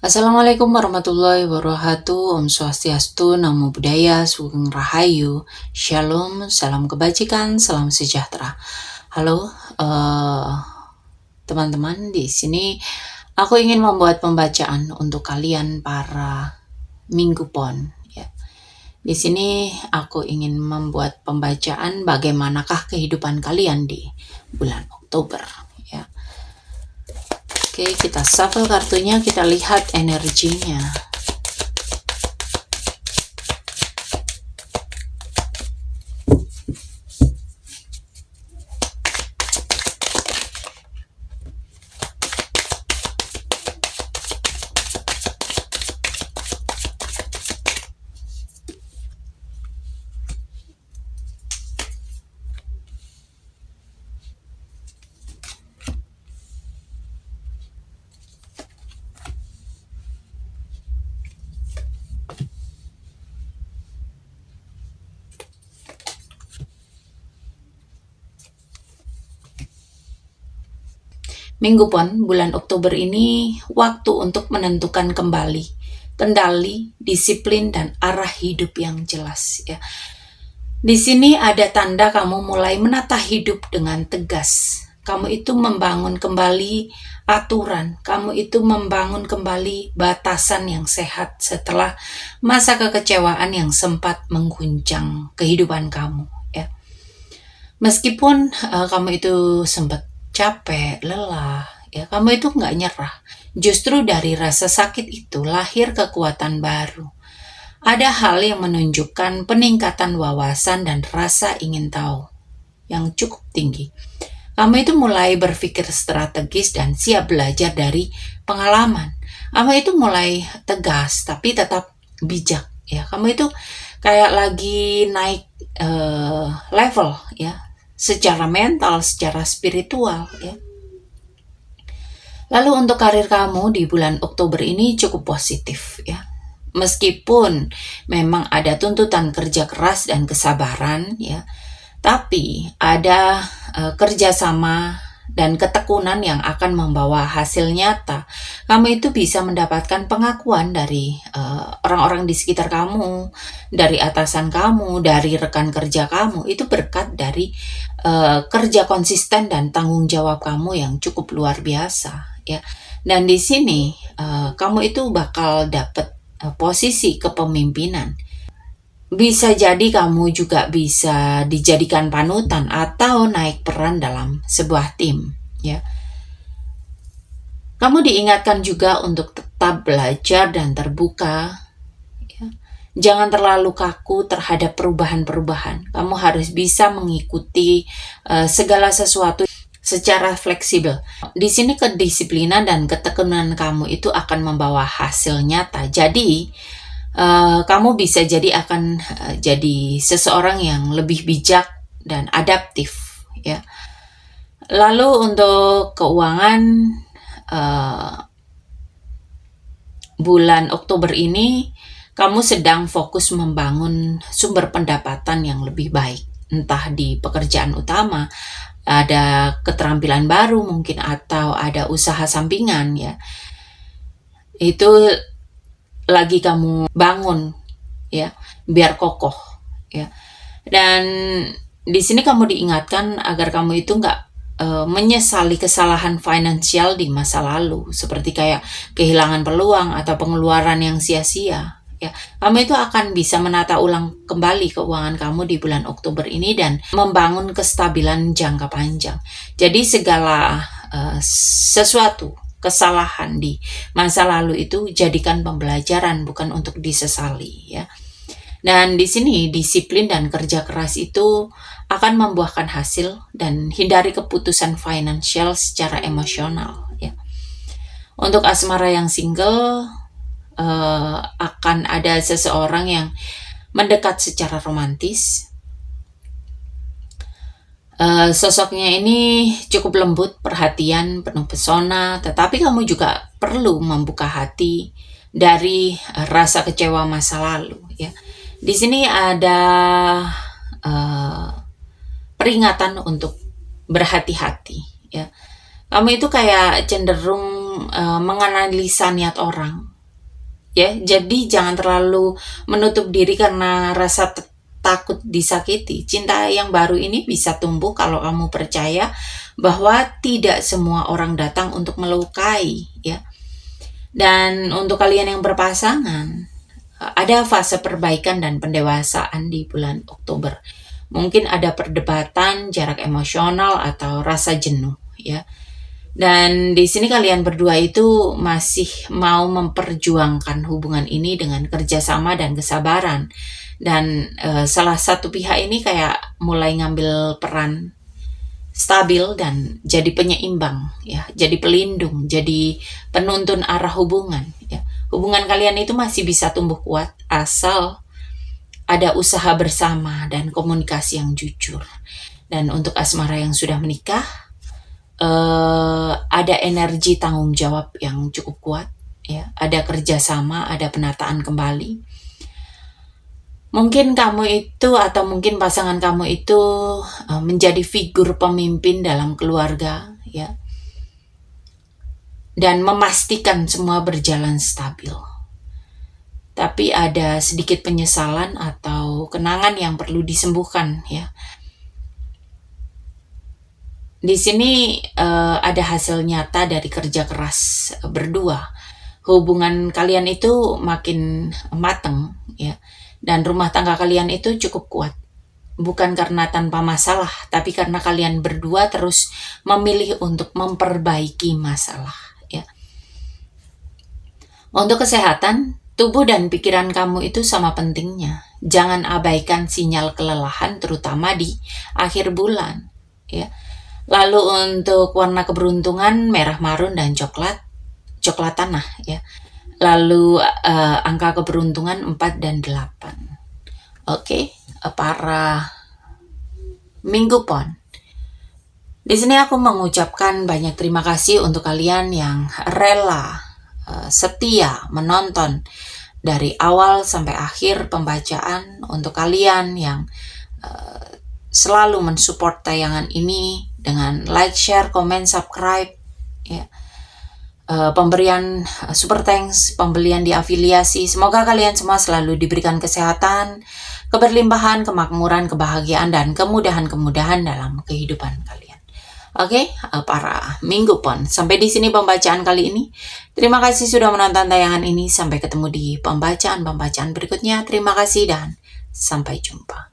Assalamualaikum warahmatullahi wabarakatuh. Om Swastiastu, Namo Buddhaya, Sugeng Rahayu, Shalom, salam kebajikan, salam sejahtera. Halo, teman-teman, di sini aku ingin membuat pembacaan untuk kalian para Minggu Pon. Ya. Di sini aku ingin membuat pembacaan bagaimanakah kehidupan kalian di bulan Oktober. Ya. Oke, kita shuffle kartunya, kita lihat energinya. Minggu Pon, bulan Oktober ini waktu untuk menentukan kembali kendali, disiplin, dan arah hidup yang jelas. Ya. Di sini ada tanda kamu mulai menata hidup dengan tegas. Kamu itu membangun kembali aturan, kamu itu membangun kembali batasan yang sehat setelah masa kekecewaan yang sempat mengguncang kehidupan kamu. Ya. Meskipun kamu itu sempat capek, lelah, ya kamu itu nggak nyerah. Justru dari rasa sakit itu lahir kekuatan baru. Ada hal yang menunjukkan peningkatan wawasan dan rasa ingin tahu yang cukup tinggi. Kamu itu mulai berpikir strategis dan siap belajar dari pengalaman. Kamu itu mulai tegas tapi tetap bijak. Ya, kamu itu kayak lagi naik level ya, secara mental, secara spiritual ya. Lalu untuk karir kamu di bulan Oktober ini cukup positif ya. Meskipun memang ada tuntutan kerja keras dan kesabaran ya, tapi ada kerjasama dan ketekunan yang akan membawa hasil nyata. Kamu itu bisa mendapatkan pengakuan dari orang-orang di sekitar kamu, dari atasan kamu, dari rekan kerja kamu. Itu berkat dari kerja konsisten dan tanggung jawab kamu yang cukup luar biasa. Ya, dan di sini kamu itu bakal dapat posisi kepemimpinan. Bisa jadi kamu juga bisa dijadikan panutan atau naik peran dalam sebuah tim, ya. Kamu diingatkan juga untuk tetap belajar dan terbuka, ya. Jangan terlalu kaku terhadap perubahan-perubahan. Kamu harus bisa mengikuti segala sesuatu secara fleksibel. Di sini kedisiplinan dan ketekunan kamu itu akan membawa hasil nyata. Jadi kamu bisa jadi akan jadi seseorang yang lebih bijak dan adaptif ya. Lalu untuk keuangan bulan Oktober ini kamu sedang fokus membangun sumber pendapatan yang lebih baik, entah di pekerjaan utama, ada keterampilan baru mungkin, atau ada usaha sampingan ya. Itu lagi kamu bangun ya, biar kokoh ya. Dan di sini kamu diingatkan agar kamu itu nggak menyesali kesalahan finansial di masa lalu, seperti kayak kehilangan peluang atau pengeluaran yang sia-sia ya. Kamu itu akan bisa menata ulang kembali keuangan kamu di bulan Oktober ini dan membangun kestabilan jangka panjang. Jadi segala sesuatu kesalahan di masa lalu itu jadikan pembelajaran, bukan untuk disesali ya. Dan di sini disiplin dan kerja keras itu akan membuahkan hasil, dan hindari keputusan finansial secara emosional ya. Untuk asmara yang single akan ada seseorang yang mendekat secara romantis. Sosoknya ini cukup lembut, perhatian, penuh pesona, tetapi kamu juga perlu membuka hati dari rasa kecewa masa lalu ya. Di sini ada peringatan untuk berhati-hati ya. Kamu itu kayak cenderung menganalisa niat orang ya. Jadi jangan terlalu menutup diri karena rasa takut disakiti. Cinta yang baru ini bisa tumbuh kalau kamu percaya bahwa tidak semua orang datang untuk melukai, ya. Dan untuk kalian yang berpasangan, ada fase perbaikan dan pendewasaan di bulan Oktober. Mungkin ada perdebatan, jarak emosional, atau rasa jenuh, ya. Dan di sini kalian berdua itu masih mau memperjuangkan hubungan ini dengan kerjasama dan kesabaran. Dan salah satu pihak ini kayak mulai ngambil peran stabil dan jadi penyeimbang, ya, jadi pelindung, jadi penuntun arah hubungan, ya. Hubungan kalian itu masih bisa tumbuh kuat asal ada usaha bersama dan komunikasi yang jujur. Dan untuk asmara yang sudah menikah, ada energi tanggung jawab yang cukup kuat, ya. Ada kerjasama, ada penataan kembali. Mungkin kamu itu atau mungkin pasangan kamu itu menjadi figur pemimpin dalam keluarga, ya, dan memastikan semua berjalan stabil. Tapi ada sedikit penyesalan atau kenangan yang perlu disembuhkan, ya. Di sini ada hasil nyata dari kerja keras berdua. Hubungan kalian itu makin mateng, ya. Dan rumah tangga kalian itu cukup kuat. Bukan karena tanpa masalah, tapi karena kalian berdua terus memilih untuk memperbaiki masalah, ya. Untuk kesehatan, tubuh dan pikiran kamu itu sama pentingnya. Jangan abaikan sinyal kelelahan terutama di akhir bulan, ya. Lalu untuk warna keberuntungan merah marun dan coklat tanah, ya. Lalu angka keberuntungan 4 dan 8. Oke, para Minggu Pon. Di sini aku mengucapkan banyak terima kasih untuk kalian yang rela setia menonton dari awal sampai akhir pembacaan, untuk kalian yang selalu mensupport tayangan ini dengan like, share, komen, subscribe, ya. Pemberian super thanks, pembelian di afiliasi. Semoga kalian semua selalu diberikan kesehatan, keberlimpahan, kemakmuran, kebahagiaan, dan kemudahan-kemudahan dalam kehidupan kalian. Oke, para Minggu Pon. Sampai di sini pembacaan kali ini. Terima kasih sudah menonton tayangan ini. Sampai ketemu di pembacaan-pembacaan berikutnya. Terima kasih dan sampai jumpa.